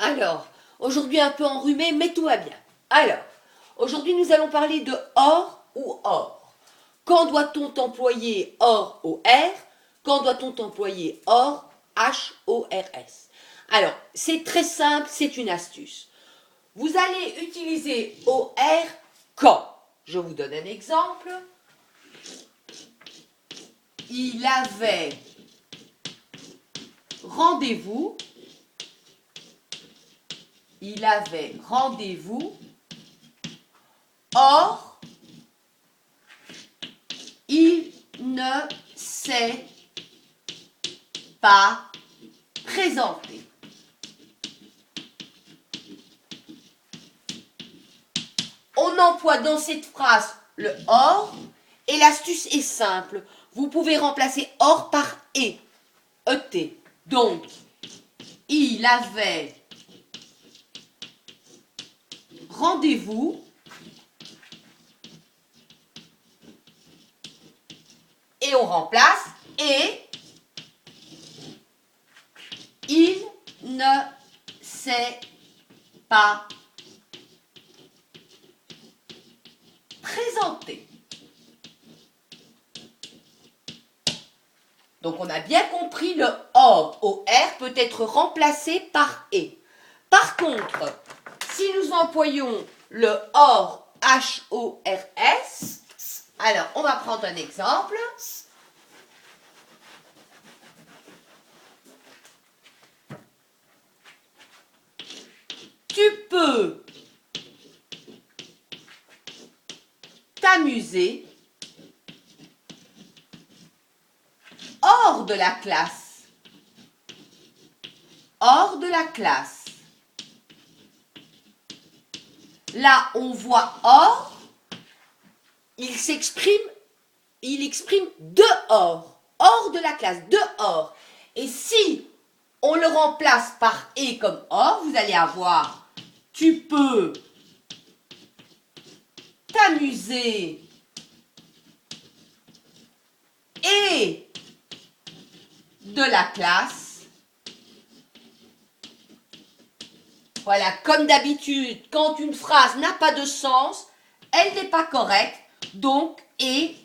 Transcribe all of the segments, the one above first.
Alors, aujourd'hui un peu enrhumé, mais tout va bien. Alors, aujourd'hui nous allons parler de or ou or. Quand doit-on employer or, O-R? Quand doit-on employer or, H-O-R-S? Alors, c'est très simple, c'est une astuce. Vous allez utiliser OR quand? Je vous donne un exemple. Il avait rendez-vous. Il avait rendez-vous. Or, il ne s'est pas présenté. On emploie dans cette phrase le or et l'astuce est simple. Vous pouvez remplacer or par et. ET. Donc, il avait rendez-vous et on remplace et il ne s'est pas présenté. Donc on a bien compris, le or, OR, peut être remplacé par et. Par contre, si nous employons le or, H-O-R-S, alors on va prendre un exemple. Tu peux t'amuser hors de la classe. Hors de la classe. Là, on voit hors, il exprime dehors, hors de la classe, dehors. Et si on le remplace par et comme hors, vous allez avoir tu peux t'amuser et de la classe. Voilà, comme d'habitude, quand une phrase n'a pas de sens, elle n'est pas correcte, donc et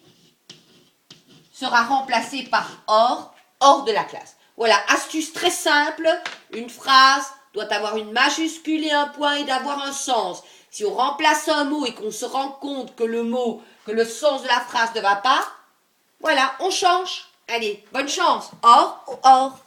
sera remplacé par hors de la classe. Voilà, astuce très simple, une phrase doit avoir une majuscule et un point et d'avoir un sens. Si on remplace un mot et qu'on se rend compte que le sens de la phrase ne va pas, voilà, on change. Allez, bonne chance. Or ou or.